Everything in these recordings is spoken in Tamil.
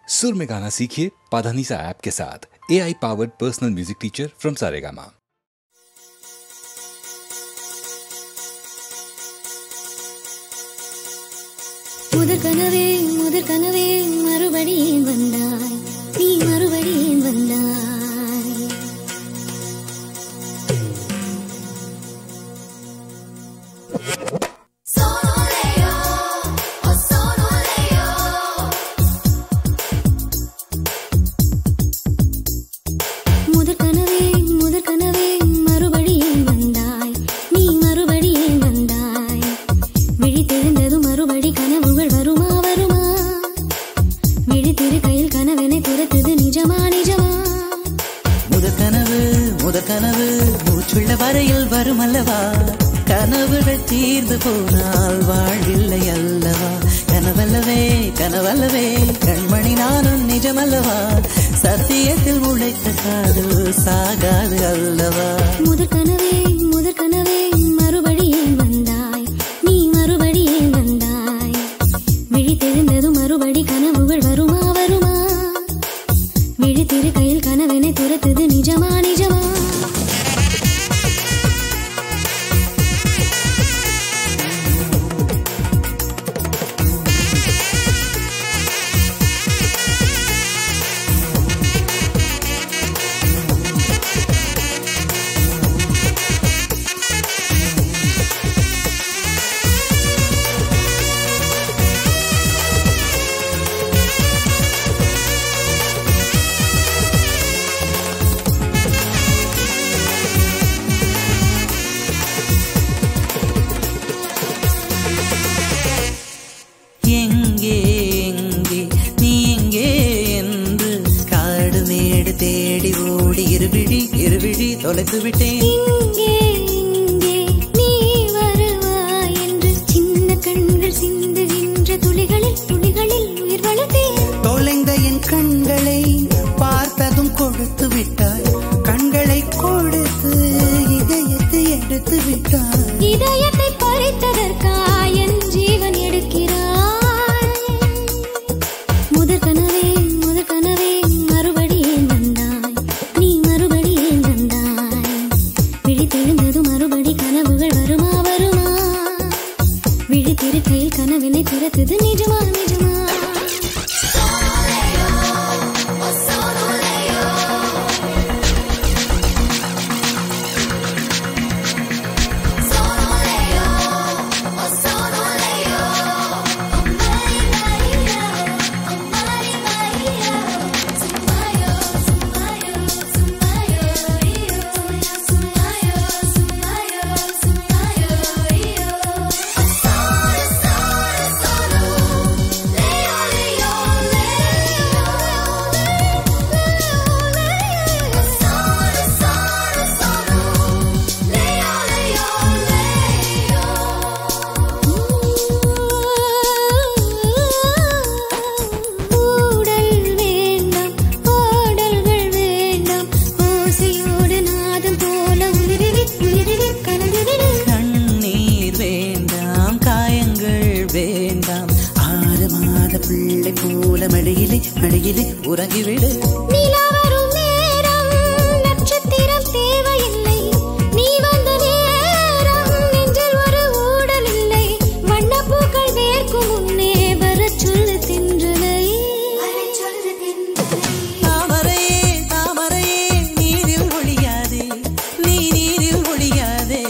सुर में गाना सीखिए पाधानीसा ऐप के साथ। AI powered personal music teacher from Saregama. முதற் கனவே மறுபடியும் வந்தாய், நீ மறுபடியும் வந்தாய். முதற் கனவே மறுபடியும் வந்தாய், நீ மறுபடியும் வந்தாய். விழித்தெழுந்தது மறுபடி கனவுகள் வருமா வருமா, விழித்திரு கையில் கனவெனை துரத்துது நிஜமா நிஜமா. முதற் கனவு மூச்சுள்ள வரையில் வரும் அல்லவா, கனவுகள் தீர்ந்து போனால் வாழ்வில்லை அல்லவா. கனவல்லவே கனவல்லவே கண்மணி நானும் நிஜமல்லவா, சத்தியத்தில் உழைத்த காதல் சாகாது அல்லவா. முதற் கனவே மறுபடியும் வந்தாய், நீ மறுபடியும் வந்தாய். விழித்தெழுந்தது மறுபடி கனவுகள் வருமா வருமா, விழித்திரு கையில் கனவெனை துரத்துது நிஜமா நிஜமா. இருவிழி தொலைத்து விட்டேன். இங்கே நீ வருவாய் என்று சின்ன கண்கள் சிந்துகின்ற துளிகளில் உயிர் வளர்த்தேன். தொலைந்த என் கண்களை பார்த்ததும் கொடுத்து விட்டாய், கண்களை கொடுத்து இதயத்தை எடுத்து விட்டாய். இதயத்தை பறித்ததற்காய் என் ஜீவன் எடுக்கிறாய். முதற் கனவே மறுபடியும் வந்தாய், நீ மறுபடியும் வந்தாய். விழித்தெழுந்தது மறுபடி கனவுகள் வருமா வருமா, விழித்திரு கையில் கனவினை துரத்துது நிஜமா நிஜமா. பிள்ளை போல மடியிலே உறங்கிவிடு. நிலா வரும் நேரம் நட்சத்திரம் தேவையில்லை, நீ வந்த நேரம் நெஞ்சில் ஒரு ஊடல் இல்லை. வண்ணப்பூக்கள் வேர்க்கும் முன்னே வரச் சொல்லு தென்றலை. தாமரையே நீரில் ஒழியாதே, நீ நீரில் ஒழியாதே.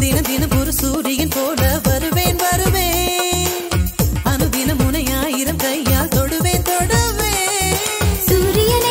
தினம் தினம் ஒரு சூரியன் போல வருவேன் கையால் தொடுவேன். சூரியனை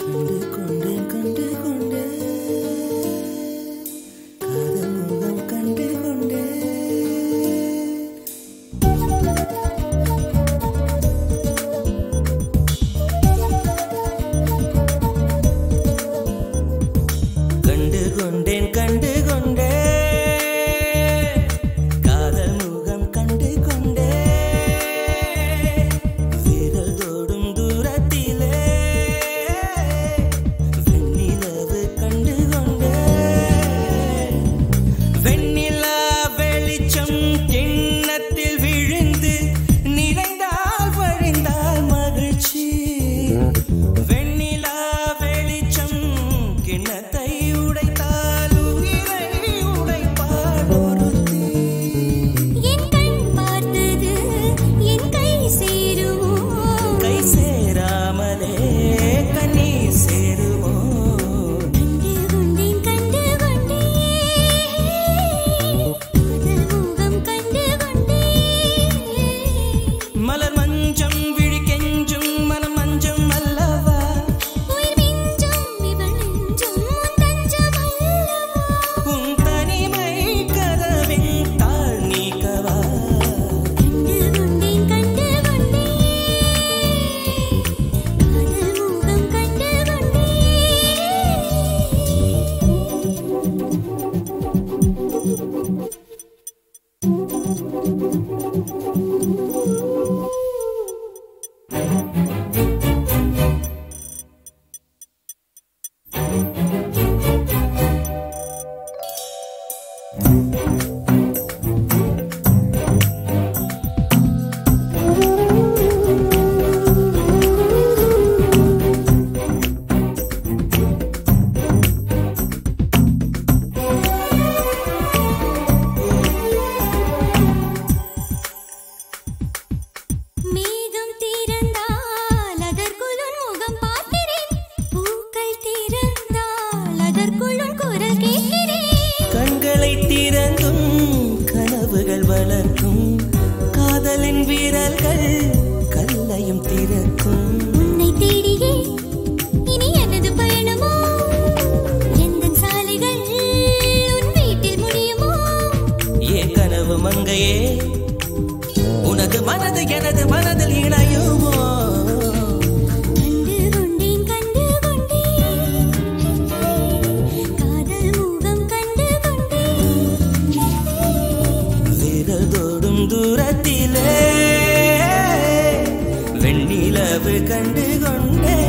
கண்டு கொண்டேன் கண்டு கொண்டேன் காதல் முகம் கண்டு கொண்டேன் கண்டு கொண்டேன் கண்டு கொண்டேன் காதல் முகம் கண்டு கொண்டேன் விரல் தொடும் தூரத்திலே வெண்ணிலவு கண்டு கொண்டேன் வெண்ணிலா வெளிச்சம் கிண்ணத்தில் விழுந்து நிறைந்தால் வழிந்தால் மகிழ்ச்சி வெண்ணிலா வெளிச்சம் கிண்ணத்தை உடைத்தால் உயிரை உடைப்பாள் ஒருத்தி என் கண் பார்த்தது என் கை சேருமோ கை சேராமலே கண்ணீர் சேருமோ கண்டு கொண்டேன் கண்டு கொண்டேன் காதல் முகம் கண்டு கொண்டேன் மலர் மஞ்சம் விழி கெஞ்சும் மனம் மஞ்சம் அல்லவா உயிர் மிஞ்சும் இவள் நெஞ்சும் உன் தஞ்சம் அல்லவா உன் தனிமை கதவின் தாழ் நீக்கவா கண்டு கொண்டேன் கண்டு கொண்டேன் காதல் முகம் கண்டு மேகம் திறந்தால் அதற்குள் உன் முகம் பார்க்கிறேன் பூக்கள் திறந்தால் அதற்குள் உன் குரல் கேட்கிறேன் கண்களை திறந்தும் கனவுகள் வளர்க்கும் காதலின் வீரர்கள் கல்லையும் திறக்கும் உன்னை தேடியே இனி எனது பயணமோ எந்தன் சாலைகள் உன் வீட்டில் முடியுமோ ஏன் கனவு மங்கையே உனது மனது எனது மனதில் இணையுமோ கண்டு கொண்டேன் கண்டு கொண்டேன் காதல் முகம் கண்டு கொண்டேன் விரல் தொடும் தூரத்திலே வெண்ணிலவு கண்டு கொண்டேன்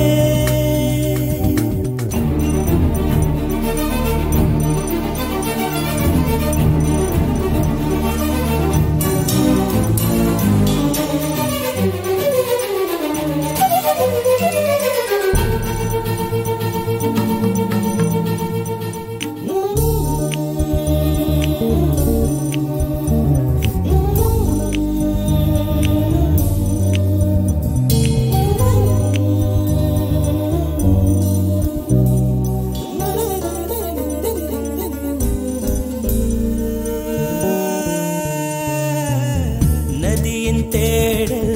நதியின் தேடல்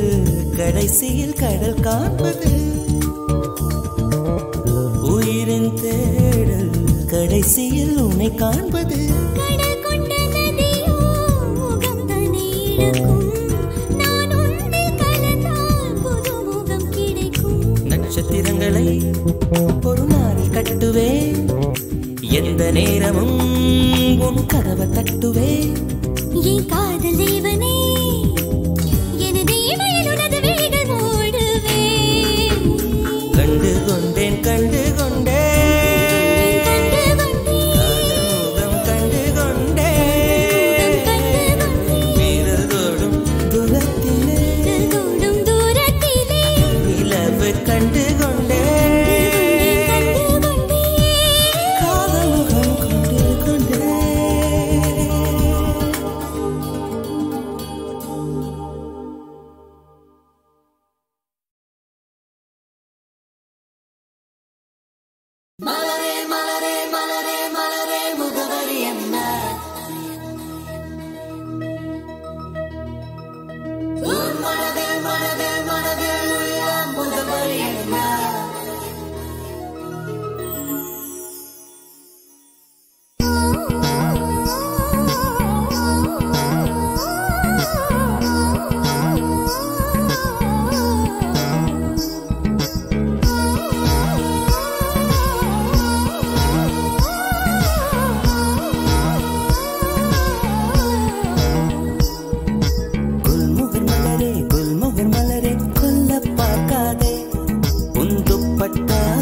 கடைசியில் கடல் காண்பது உயிரின் தேடல் கடைசியில் உன்னை காண்பது கடல் கொண்ட நதியோ முகம் தன்னை இழக்கும் நான் உன்னில் கலந்தால் புது முகம் கிடைக்கும் நட்சத்திரங்களை ஒரு நாளில் கட்டுவேன் எந்த நேரமும் உன் கதவை தட்டுவேன் என் காதல் தேவனே எனது இமையில் உனது விழிகள் மூடுவேன் கண்டு கொண்டேன் கண்டு கொண்டேன் கண்டு கொண்டேன் காதல் முகம் கண்டு கொண்டேன் விரல் தொடும் தூரத்திலே தொடும் தூரத்திலே நிலவு கண்டு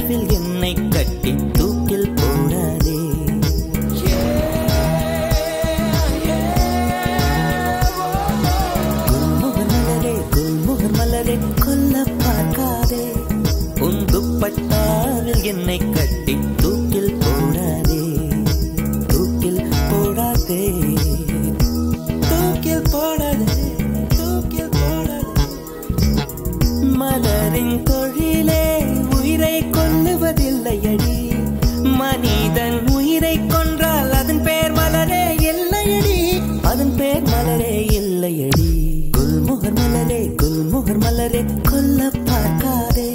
துப்பட்டாவில் என்னை கட்டி தூக்கில் போடாதே. குல்முகர் மலரே குல்முகர் மலரே கொல்ல பார்க்காதே. உன் துப்பட்டாவில் என்னை கட்டி தூக்கில் போடாதே. தூக்கில் போடாதே. தூக்கில் போடாதே. தூக்கில் போடாதே. மலரின் தொழிலே உயிரை கொல்லுவதில்லையடி. மனிதன் உயிரை கொன்றால் அதன் பேர் மலரே இல்லையடி. அதன் பேர் மலரே இல்லையடி. குல்முகர் மலரே குல்முகர் மலரே கொல்ல பார்க்காதே.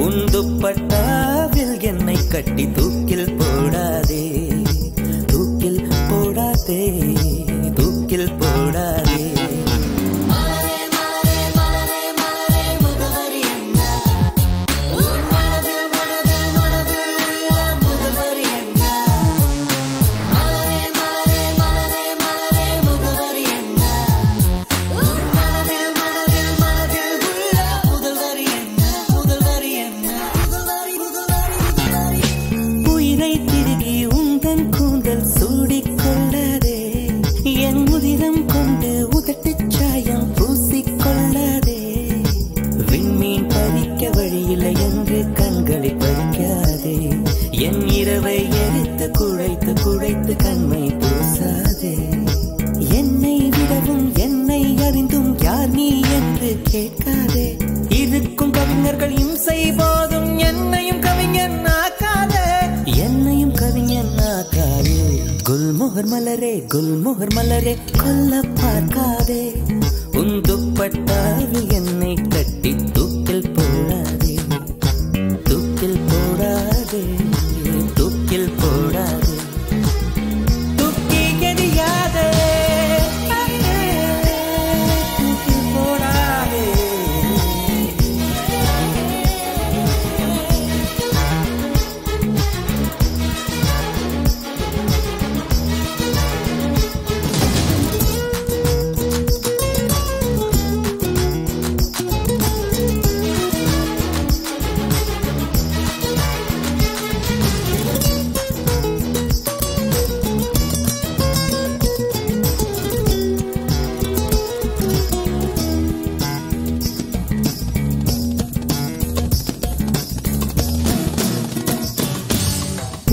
உன் துப்பட்டாவில் என்னை கட்டி தூக்கில் போடாதே. தூக்கில் போடாதே. தூக்கில் போடாதே. என் இரவை எரித்து குழைத்து குழைத்து கண்மை பூசாதே. என்னை விடவும் என்னை அறிந்தும் யார் நீ என்று கேட்காதே. இருக்கும் கவிஞர்கள் இம்சை போதும் என்னையும் கவிஞன் ஆக்காதே. என்னையும் கவிஞன் ஆக்காதே. குல்முகர் மலரே குல்முகர் மலரே கொல்ல பார்க்காதே. உன் துப்பட்டாவில் என்னை கட்டி தூக்கில் போடாதே. தூக்கில் போடாதே. தூக்கில் போடாதே. தூக்கி எறியாதே. தூக்கில் போடாதே.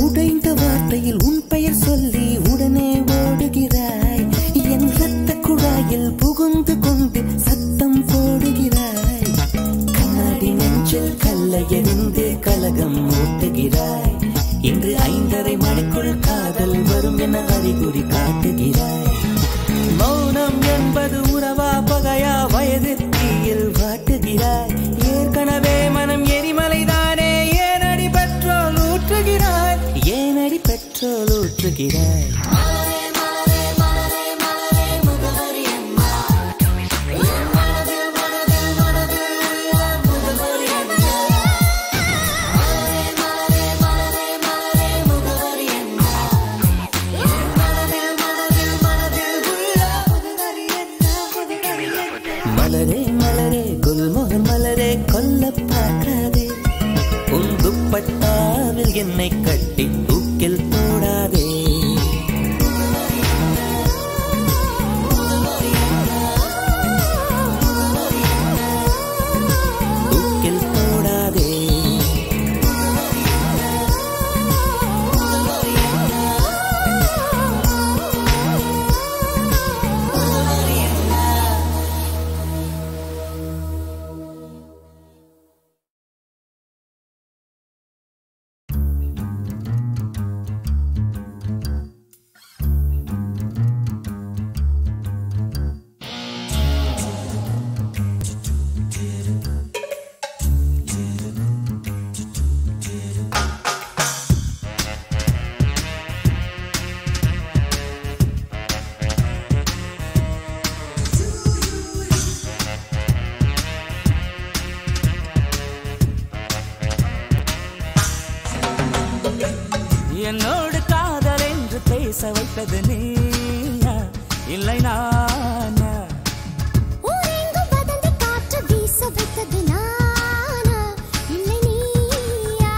உடைந்த வார்த்தையில் உன் பெயர் சொல்லி உடனே ஓடுகிறாய். என் ரத்த குழாயில் புகுந்து கொண்டு சத்தம் போடுகிறாய். கண்ணாடி நெஞ்சில் கல்லை எறிந்து கலகம் மூட்டுகிறாய். இன்று 5:30 மணிக்குள் காதல் வரும் என அறிகுறி காட்டுகிறாய். மௌனம் என்பது உறவா பகையா வயது தீயில் வாட்டுகிறாய். ஏற்கனவே மனம் எரிமலைதானே ஏனடி பெட்ரோல் ஊற்றுகிறாய். ஏனடி பெட்ரோல் ஊற்றுகிறாய். மலரே மலரே குல்முகர் மலரே கொல்ல பார்க்காதே. உன் துப்பட்டாவில் என்னை கட்டி தூக்கில் போடாதே. தூக்கில் போடாதே. என்னோடு காதல் என்று பேச வைத்தது நீயா இல்லை நானா? ஊரெங்கும் வதந்தி காற்று வீச வைத்தது நானா இல்லை நீயா?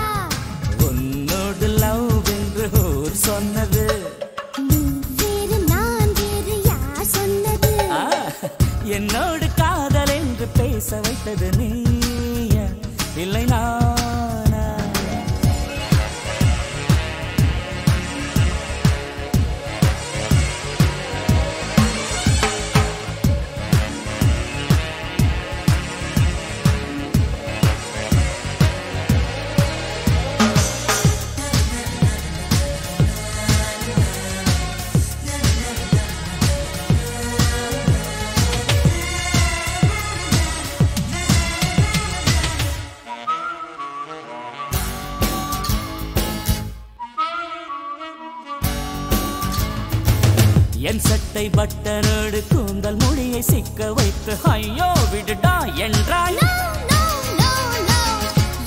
என் சட்டை பட்டனோடு கூந்தல் முடியை சிக்க வைத்து ஐயோ விடுடா என்றாய்.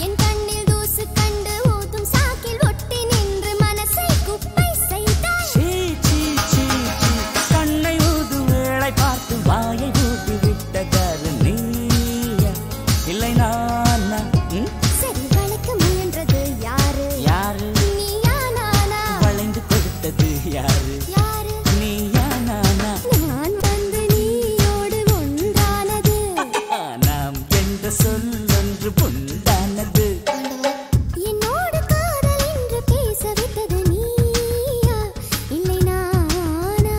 என் கண்ணில் தூசு கண்டு ஊதும் சாக்கில் ஒட்டி நின்று மனசை குப்பை செய்தாய். சீ சீ சீ சீ கண்ணை ஊதும் வேளை பார்த்து வாயை ஊதி விட்டதாரு நீயா இல்லை நானா? சரி வளைக்க முயன்றது யாரு? யாரு? நீயா நானா? வளைந்து கொடுத்தது யாரு? யாரு? நீயா நானா? நான் வந்து நீயோடு ஒன்றானது. நாம் என்ற சொல்லொன்று பொண்டானது. என்னோடு காதல் என்று பேச வைத்தது நீயா இல்லை நானா?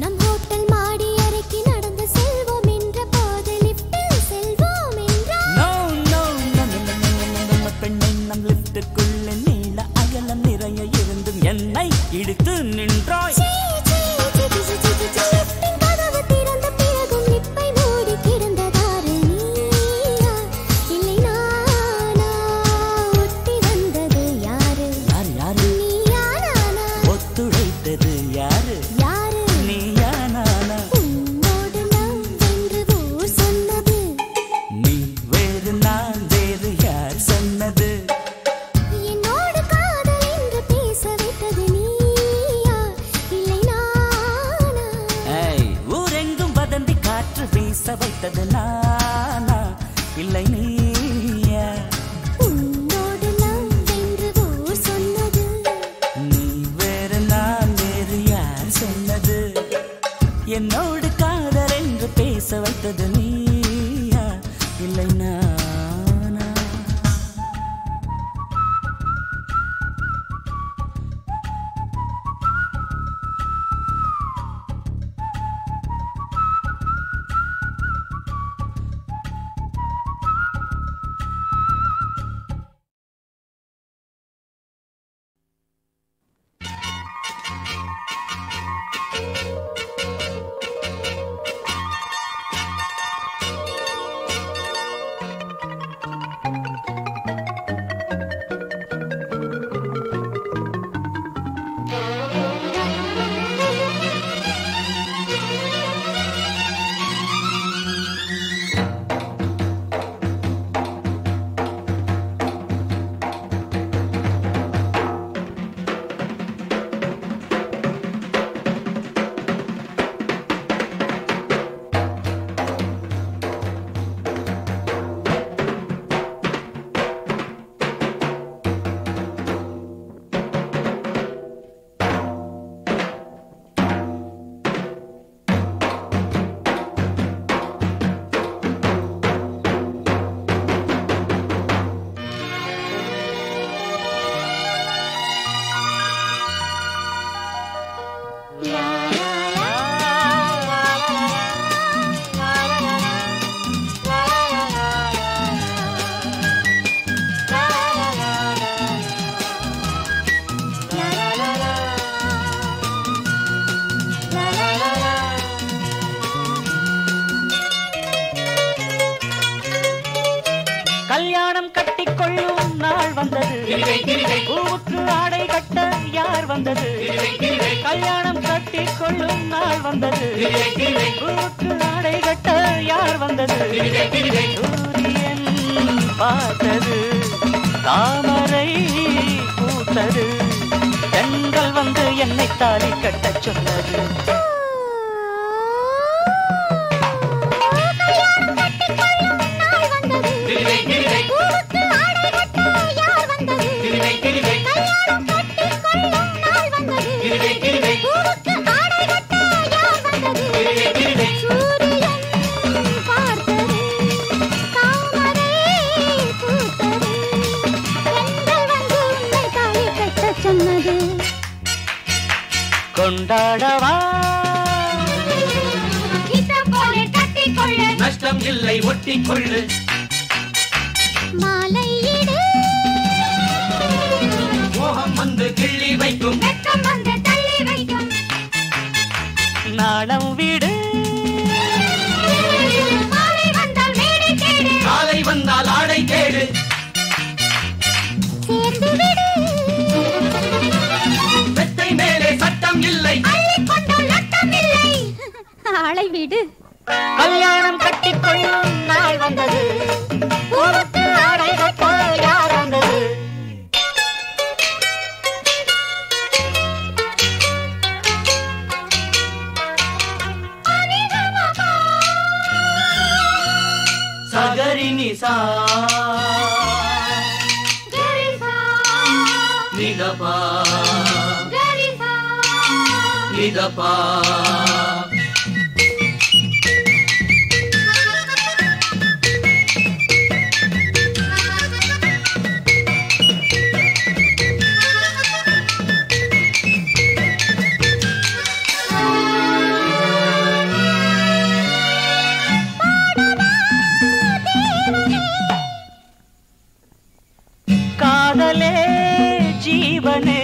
நம் ஹோட்டல் மாடி அறைக்கு நடந்து செல்வோம் என்ற போது லிஃப்டில் செல்வோம் என்றார். No, no, no, no, no, no, no, no, no, பெண்ணை நம் லிப்டுக்குள்ளே நீள அகலம் நிறைய இருந்தும் என்னை இழுத்து நின்றாய். சீ, சீ, சீ, சீ, சீ, சீ, சீ. லிஃப்டின் கதவு திறந்த பிறகும் லிப்பை மூடி கிடந்ததாரு நீயா இல்லை நானா? ஒட்டி வந்தது யாரு? யார் யாரு? நீயா நானா? ஒத்துழைத்தது யாரு? யாரு? நீயா நானா? உன்னோடு நான் என்று ஊர் சொன்னது. நீ வேறு நான் வேறு யார் சொன்னது? என்னோடு காதல் என்று பேச வைத்தது நீயா இல்லை நானா? ஏய், ஊரெங்கும் வதந்தி காற்று வீச வைத்தது நானா இல்லை நீயா? உன்னோடு நான் என்று ஊர் சொன்னது. நீ வேறு நான் வேறு யார் சொன்னது? என்னோடு காதல் என்று பேச வைத்தது நீயா இல்லை நானா? கல்யாணம் கட்டிக்கொள்ளும் நாள் வந்தது. பூவுக்கு ஆடை கட்ட யார் வந்தது? கல்யாணம் கட்டிக்கொள்ளும் நாள் வந்தது. பூவுக்கு ஆடை கட்ட யார் வந்தது? சூரியன் பார்த்தது, தாமரை பூத்தது, பெண்கள் வந்து என்னை தாலி கட்டச் சொன்னது. சூரியன் பார்த்தது, நஷ்டம் இல்லை ஒட்டிக்கொள்ளு மாலையிடு மோகம் வந்து கிள்ளி வைக்கும் வெட்கம் வந்து தள்ளி வைக்கும் நாடம் வீடு மாலை வந்தால் மேடை கேடு காலை வந்தால் ஆடை கேடு சேர்ந்து விடு வெத்தை மேலே சட்டம் இல்லை அள்ளிக் கொண்டால் நட்டம் இல்லை ஆளை விடு கல்யாணம் கட்டிக்கொள்ளும் நாள் வந்தது பூவுக்கு ஆடை கட்ட யார் வந்தது சகரி நிசா கரிசா நிதபா கரிசா நிதபா காதலே ஜீவனே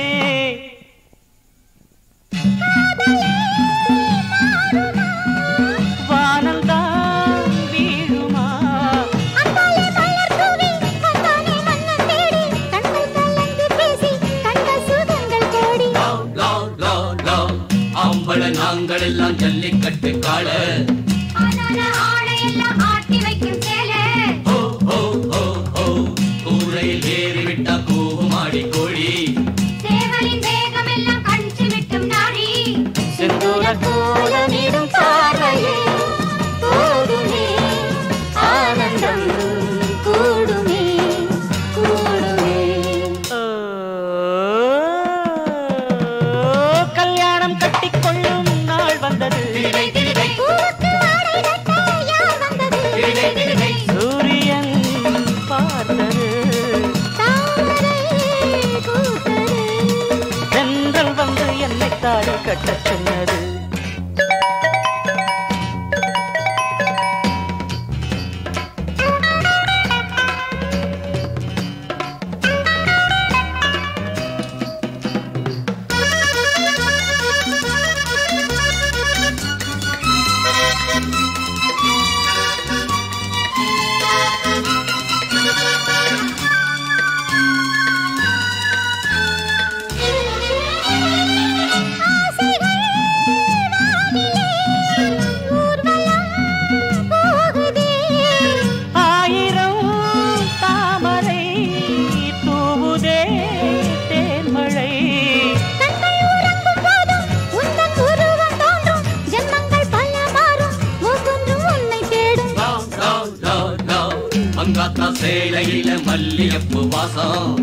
வானல்தான் வீழுமா அந்தாலே மலர் தூவி கண்டானே மன்னன் தேடி கண்கள் கலந்து பேசி கண்ட சுகங்கள் கோடி லவ் லவ் லவ் லவ் ஆம்பள நாங்கள் எல்லாம் ஜல்லிக்கட்டு காள ஆனால ஆடையெல்லாம் ஆட்டி வைக்கும் சேலை ஓ ஓ ஓ ஓ கூரையில் ஏறிவிட்டா கூவுமாடி கோழி சேவலின் வேகமெல்லாம் கஞ்சி விட்டும் நாடி செந்தூர கோலமிடும் பார்வையே போதுமே ஆனந்தம் கூடுமே கூடுமே கல்யாணம் கட்டிக்கொள்ளும் நாள் வந்தது பூவுக்கு ஆடை கட்ட யார் வந்தது சூரியன் பார்த்தது தாமரை பூத்தது தென்றல் வந்து என்னை தாடி கட்டச் சொன்னது ஆயிரம் தாமரை தூவுதே தேன்மழை love love love love Mankatha சேலையில மல்லியப்பு வாசம்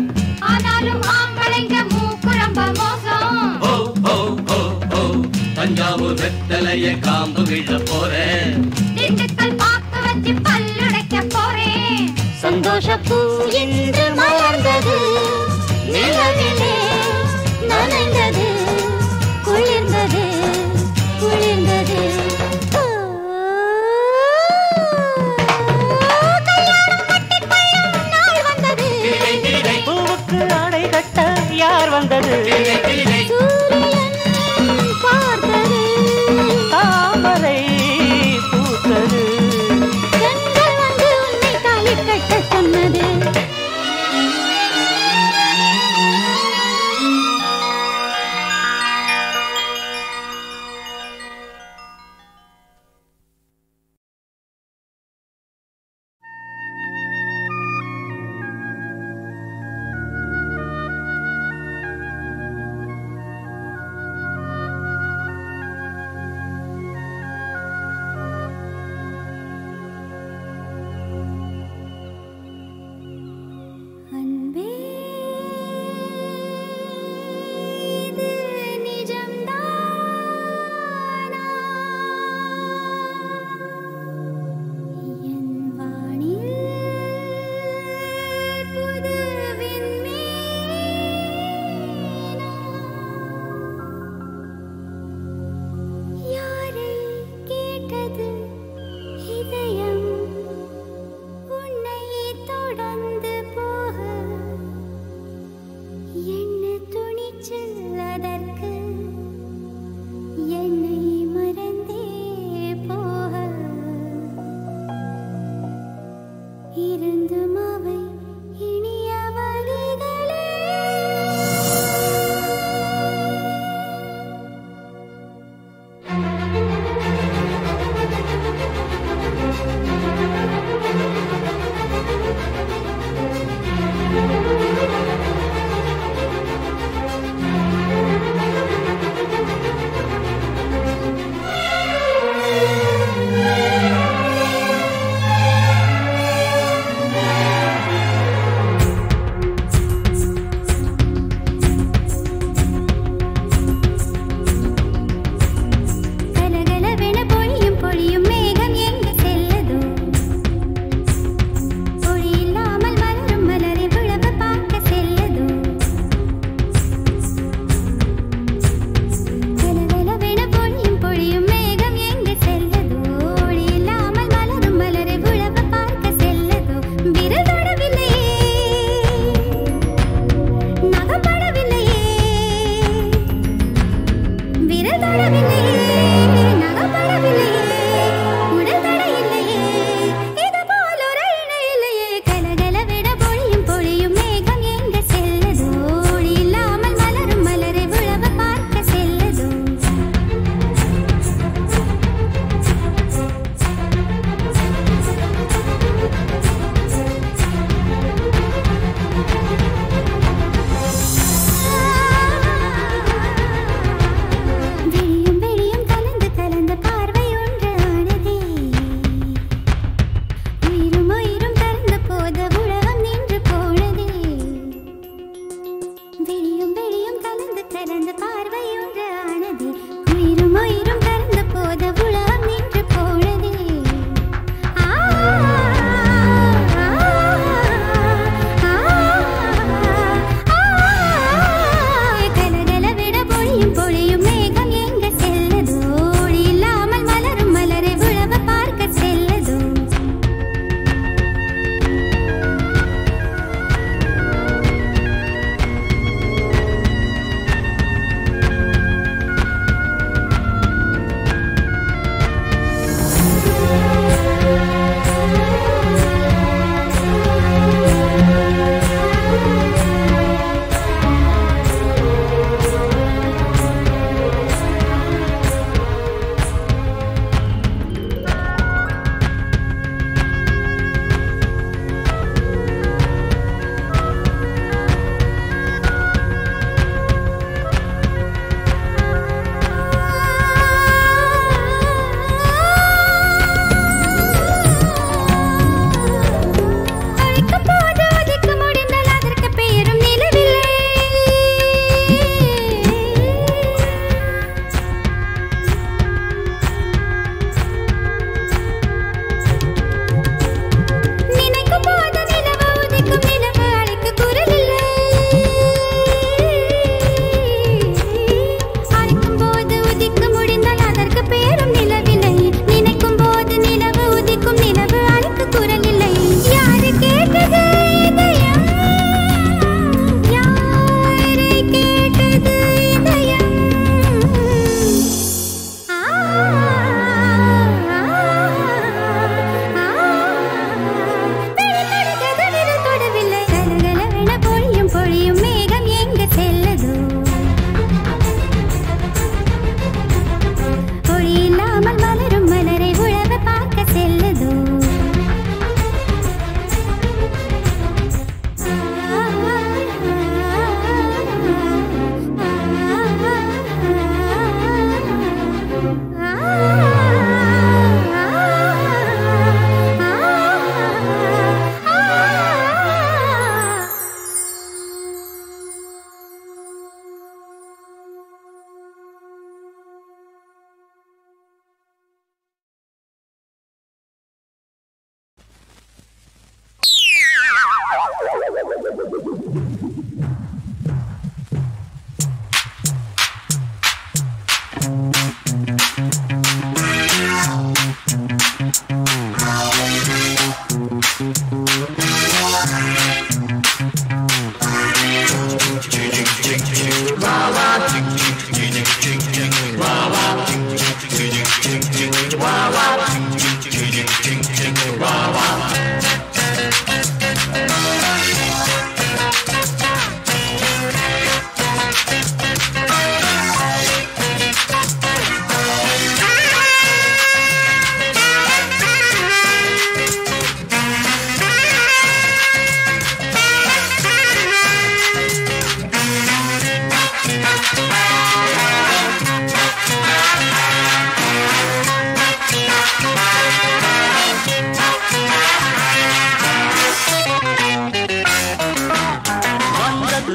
ஓ ஓ ஓ ஓ தஞ்சாவூர் வெத்தலைய காம்பு விழ போறேன் சந்தோஷப்பூ இன்று மலர்ந்தது நிலவிலே நனைந்தது குளிர்ந்தது குளிர்ந்தது பூவுக்கு ஆடை கட்ட யார் வந்தது சூரியன் பார்த்தது தாமரை பூத்தது கண்கள் வந்து உன்னை தாலி கட்ட சொன்னது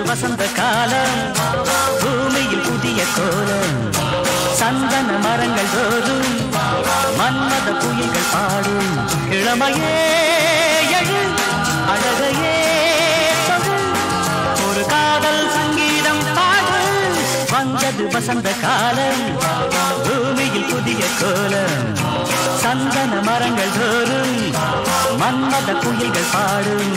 வசந்த காலம் பூமியில் புதிய கோலம் சந்தன மரங்கள் தோறும் மன்மத புயல்கள் பாடும் இளமையே எழு அழகையே தொடு ஒரு காதல் சங்கீதம் பாடு வந்தது வசந்த காலம் பூமியில் புதிய கோலம் சந்தன மரங்கள் தோறும் மன்மத புயல்கள் பாடும்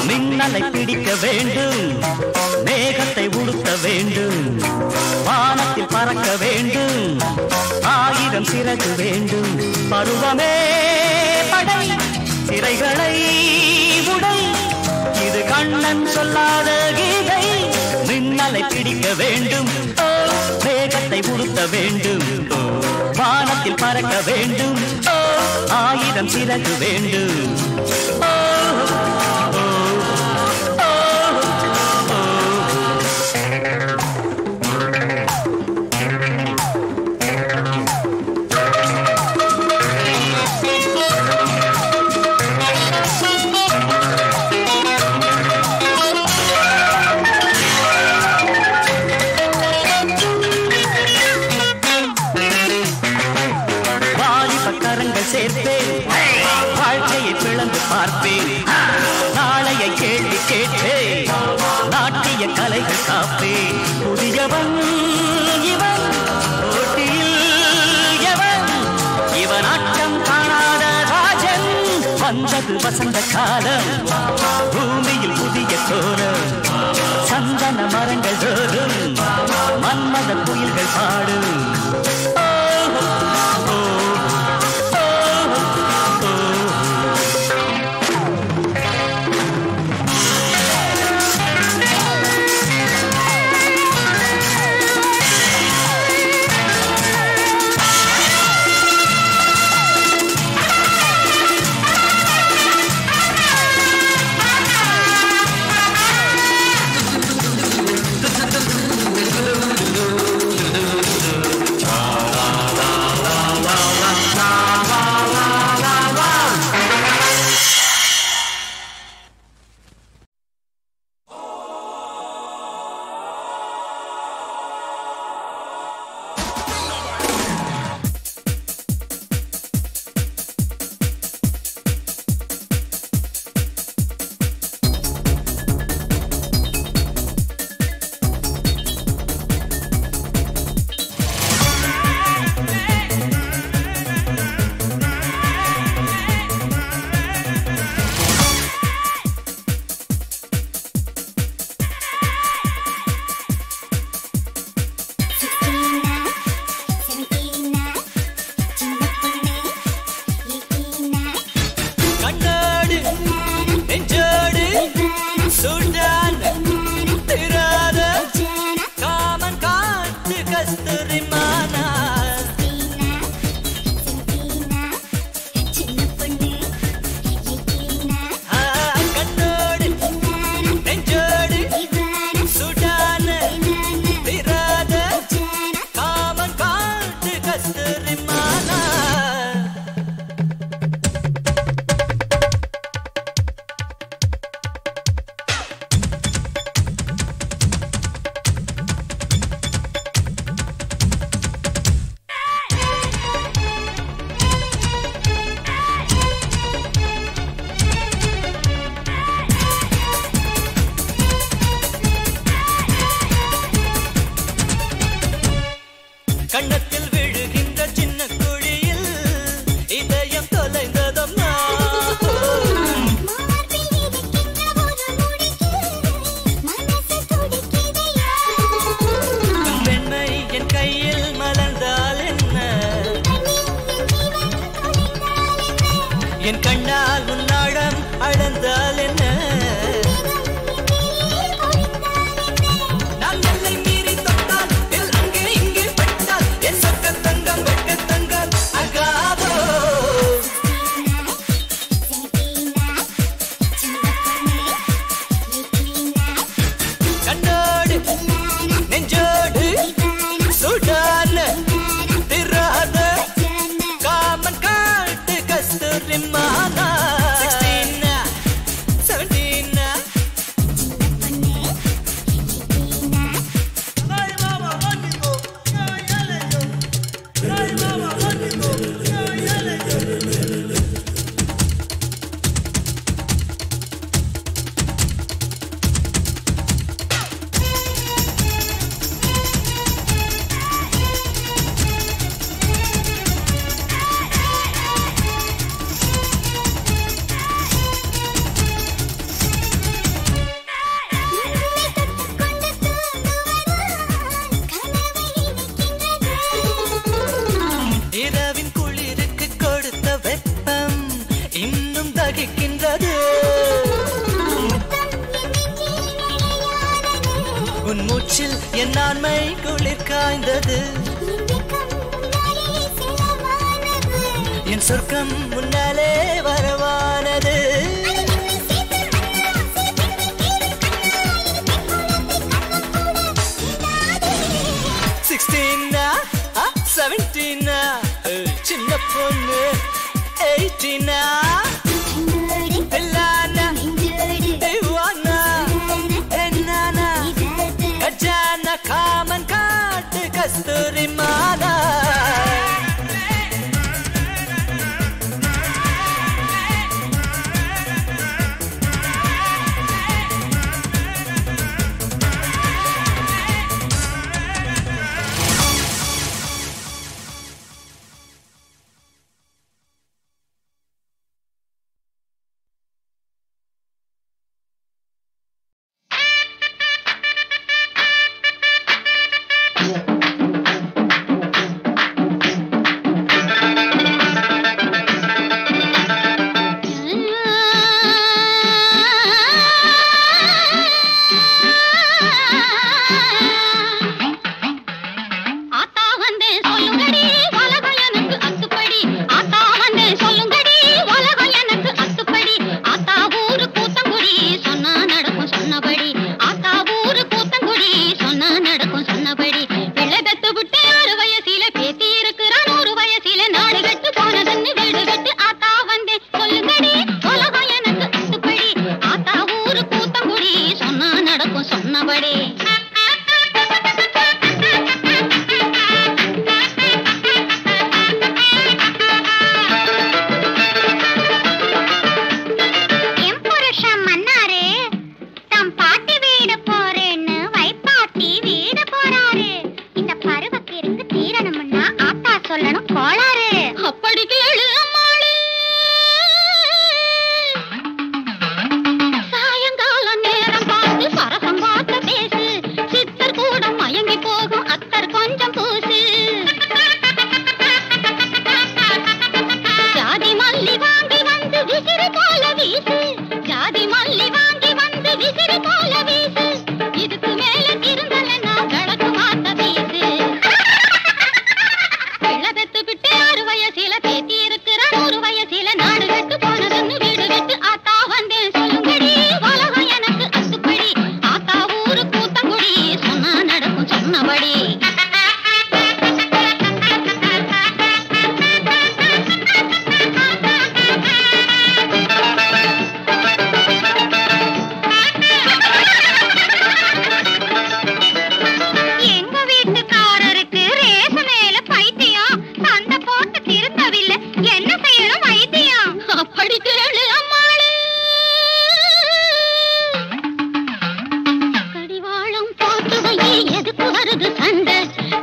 மின்னலை பிடிக்க வேண்டும் மேகத்தை உடுத்த வேண்டும் வானத்தில் பறக்க வேண்டும் 1000 சிறகு வேண்டும் பருவமே படை சிறைகளை உடை இது கண்ணன் சொல்லாத கீதை மின்னலை பிடிக்க வேண்டும் மேகத்தை உடுத்த வேண்டும் வானத்தில் பறக்க வேண்டும் 1000 சிறகு வேண்டும் சேர்ப்பேன் வாழ்க்கையை பிளந்து பார்ப்பேன் நாளைய கேள்வி கேட்பேன் நாட்டிய கலைகள் காப்பேன் புதியவன் இவன் போட்டியில் எவன் இவன் ஆட்டம் காணாத ராஜன் வந்தது வசந்த காலம் பூமியில் புதிய கோலம் சந்தன மரங்கள் தோறும் மன்மத புயல்கள் பாடும் கண்ணத்தில் விழுகின்ற சின்ன குழியில் இதயம் தொலைந்ததும் பெண்மை என் கையில் மலர்ந்தால் என்ன என் கண்ணால் உன்னாடம் அளந்தால் என்ன நான் எல்லை மீறி தொட்டால் அங்கே இங்கே பட்டால் என் சொக்க தங்கம் வெட்ட தங்கம் அகாதோ கண்ணோடு நெஞ்சோடு சுடான திராத காமன் காட்டு கஸ்தூரி மானா 16 17 இரவின் குளிருக்கு கொடுத்த வெப்பம் இன்னும் தகிக்கின்றது உன் மூச்சில் என் ஆண்மை குளிர் காய்ந்தது என் சொர்க்கம் முன்னாலே வரவானது சின்ன பொண்ணு 18 பில்லானா தேவானா என்னானா கஜானா காமன் காட்டு கஸ்தூரி மானா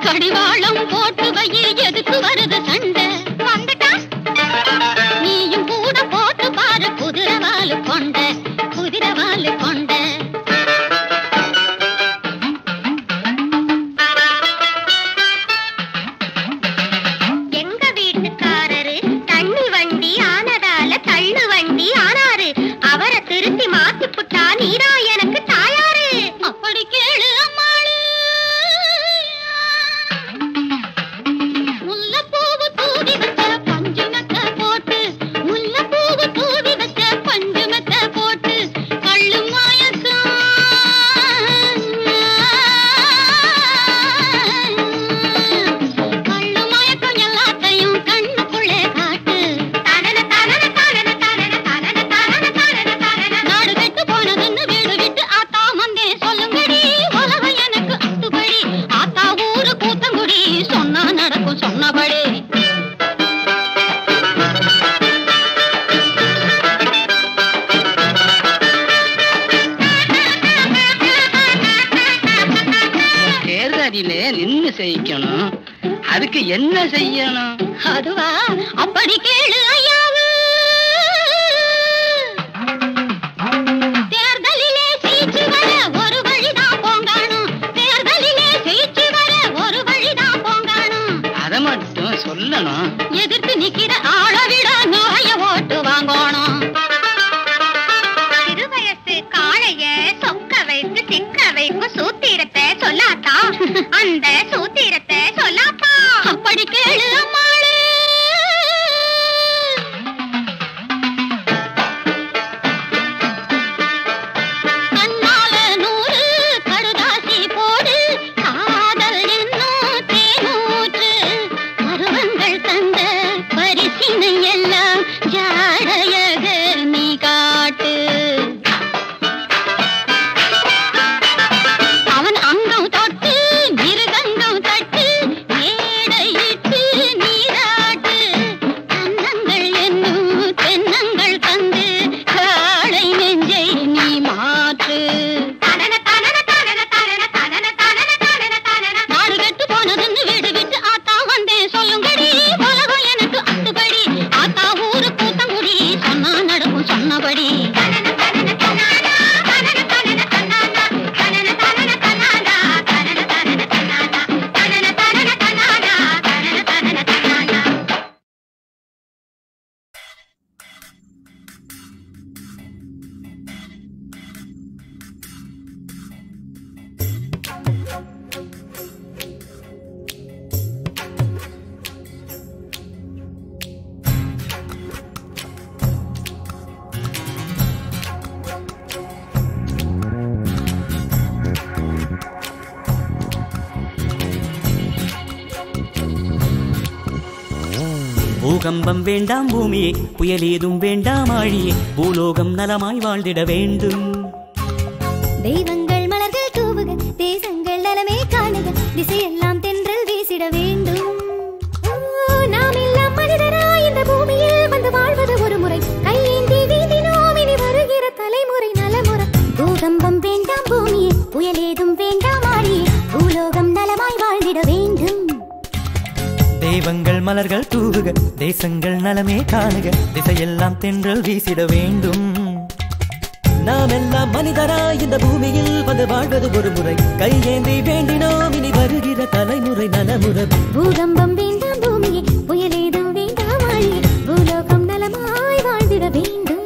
கடிவாளம் நீயும் போட்டு வையே எதுக்கு வருது சண்டை வந்துட்டா நீயும் கூட போட்டு பாரு குதிரவாலு கொண்ட குதிரவாலு கொண்ட எங்க வீட்டுக்காரரு தண்ணி வண்டி ஆனதால தள்ளு வண்டி ஆனாரு அவரை திருத்தி மாத்தி புட்டா நீரா எனக்கு தாயாரு அப்படி கேளு அம்மாளு முல்லைப்பூவு தூவி வச்ச பஞ்சு மெத்த போட்டு முல்லைப்பூவு தூவி வச்ச பஞ்சு மெத்த போட்டு கள்ளு மாயக்கம் கள்ளு மயக்கம் எல்லாத்தையும் கண்ணுக்குள்ளே காட்டு தனன தனன தனன தனன தனன தனன தனன தனன நாடு கெட்டு போனதுன்னு வீடு விட்டு ஆத்தா மந்தே சொல்லுங்கடி உலகம் எனக்கு அத்துபடி ஆத்தா ஊரு கூத்தங்குடி சொன்னா நடக்கும் சொன்னபடி தேர்தலில நின்னு செய்யணும். அதுக்கு என்ன செய்யணும்? அதுவா அப்படி கேளு ஐயாவு தேர்தலிலே சீச்சு வர ஒரு வழிதான் போங்காணும் தேர்தலிலே சீச்சு வர ஒரு வழிதான் போங்காணும் அதை மட்டும் சொல்லணும். எதிர்த்து நிக்கிற ஆளை விட நோய ஓட்டு வாங்கணும் சிறுவயசு காளைய சொக்க வைத்து சிக்க வைக்கும் சூத்திரத்தை சொல்லாத்தா அந்த சூத்திரத்தை சொல்லாப்பா அப்படி கேளு அம்மாளு கண்ணால 100 கடுதாசி போடு காதல் என்னும் தேனூற்று பருவங்கள் தந்த பரிசினை எல்லாம் ஜாடையக நீ காட்டு அவன் அங்கம் தொட்டு மிருகங்கம் தட்டு மேடையிட்டு நீராட்டு அன்னங்கள் என்னும் தென்னங்கள் தந்து காளை நெஞ்சை நீ மாற்று தனன தனன தனன தனன தனன தனன தனன தனன நாடு கெட்டு போனதுன்னு வீடு விட்டு ஆத்தா வந்தேன் சொல்லுங்கடி உலகம் எனக்கு அத்துபடி ஆத்தா ஊரு கூத்தங்குடி சொன்னா நடக்கும் சொன்னபடி தனன தனன தன்னானா தனன தனன தன்னானா தனன தனன தன்னானா தனன தனன தன்னானா தனன தனன தன்னானா தனன தனன தன்னானா பூகம்பம் வேண்டாம் பூமியே, புயலேதும் வேண்டாம் ஆழியே, பூலோகம் நலமாய் வாழ்ந்திட வேண்டும். தெய்வங்கள் மலர்கள் தூவுக, தேசங்கள் நலமே காணுக, திசையெல்லாம் தென்றல் வீசிட வேண்டும். நாம் எல்லாம் மனிதராய் இந்த பூமியில் வந்து வாழ்வது ஒரு முறை, கையேந்தி வீதினோம் இனி வருகிற தலைமுறை நலமுறை. பூகம்பம் வேண்டாம் பூமியே, புயலேதும் வேண்டாம் ஆழியே, பூலோகம் நலமாய் வாழ்ந்திட வேண்டும். தெய்வங்கள் மலர்கள் தூவுக, தேசங்கள் நலமே காணுக, திசையெல்லாம் தென்றல் வீசிட வேண்டும். நாம் எல்லாம் மனிதராய் இந்த பூமியில் வந்து வாழ்வது ஒரு முறை, கையேந்தி வேண்டினோம் இனி வருகிற தலைமுறை நலமுறை. பூகம்பம் வேண்டாம் பூமியே, புயலேதும் வேண்டாம் ஆழியே, பூலோகம் நலமாய் வாழ்ந்திட வேண்டும்.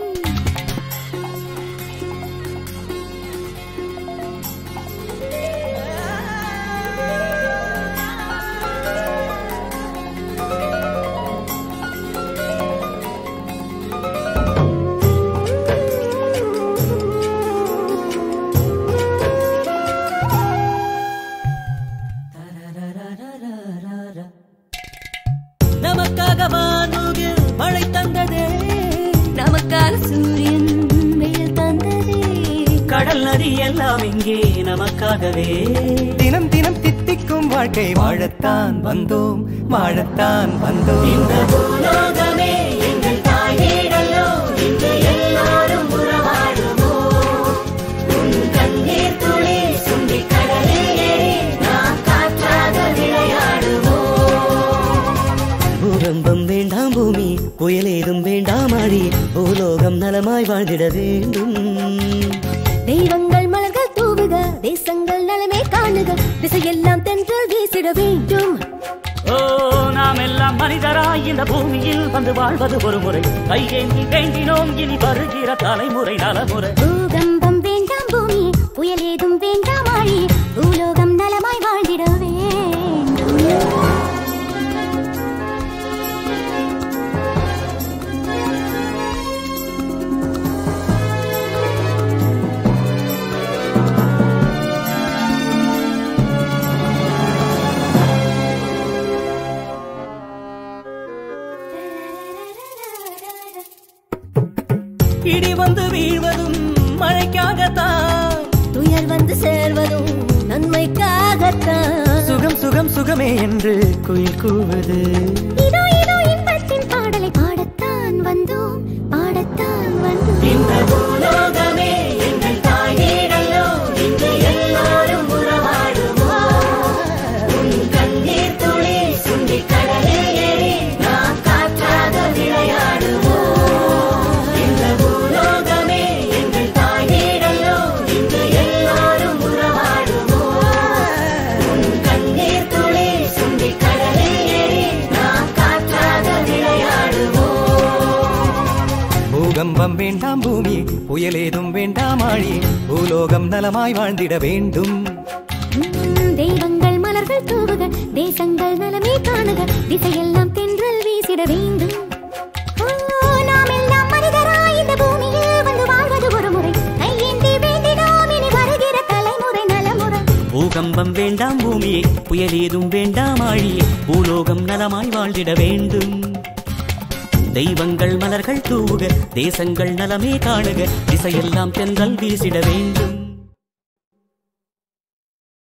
நமக்காக வானூகில் மழை தந்ததே, நமக்காக சூரியன் வெயில் தந்ததே, கடல் நதி எல்லாம் இங்கே நமக்காகவே. தினம் தினம் தித்திக்கும் வாழ்க்கை வாழத்தான் வந்தோம், வாழத்தான் வந்தோம். இந்த பூலோகமே எங்கள் தாய் வீடல்லோ, இன்று எல்லாரும் உறவாடுவோம். உன் கண்ணீர் துளி சுண்டி கடலில் ஏறி நாம் காற்றாக விளையாடுவோம். புயலேதும் வேண்டாம் ஆழி பூலோகம் நலமாய் வாழ்ந்திட வேண்டும். தெய்வங்கள் மலர்கள் தூவுக தேசங்கள் நலமே காணுக திசையெல்லாம் தென்றல் வீசிட வேண்டும். ஓ நாம் எல்லாம் மனிதராய் இந்த பூமியில் வந்து வாழ்வது ஒரு முறை. கையேந்தி வேண்டினோம் இனி வருகிற தலைமுறை நலமுறை. பூகம்பம் வேண்டாம் பூமி புயலேதும் வேண்டாம் ஆழி பூலோகம் நலமாய் வாழ்ந்திட வேண்டும். இடி வந்து வீழ்வதும் மழைக்காகத்தான், துயர் வந்து சேர்வதும் நன்மைக்காகத்தான். சுகம் சுகம் சுகமே என்று குயில் கூவது. இதோ இதோ இன்பத்தின் பாடலை பாடத்தான் வந்தோம் பாடத்தான் வந்தோம். இந்த பூலோகமே எங்கள் தாய் வீடல்லோ, இன்று எல்லோரும் உறவாடுவோம். உன் கண்ணீர் துளி சுண்டி கடலில் ஏறி நாம் காற்றாக விளையாடுவோம். இந்த பூலோகமே எங்கள் தாய் வீடல்லோ, இன்று எல்லோரும் உறவாடுவோம். உன் கண்ணீர் துளி சுண்டி கடலில் ஏறி நாம் காற்றாக விளையாடுவோம். பூகம்பம் வேண்டாம் பூமி புயலேதும் வேண்டாம் ஆழி பூலோகம் நலமாய் வாழ்ந்திட வேண்டும். தெய்வங்கள் மலர்கள் தூவுக தேசங்கள் நலமே காணுக திசையெல்லாம் தென்றல் வீசிட வேண்டும். நாம் எல்லாம் மனிதராய் இந்த பூமியில் வந்து வாழ்வது ஒரு முறை. கையேந்தி வேண்டினோம் இனி வருகிற தலைமுறை நலமுறை. பூகம்பம் வேண்டாம் பூமியே புயலேதும் வேண்டாம் ஆழியே பூலோகம் நலமாய் வாழ்ந்திட வேண்டும். தெய்வங்கள் மலர்கள் தூவுக தேசங்கள் நலமே காணுக திசையெல்லாம் தென்றல் வீசிட வேண்டும்.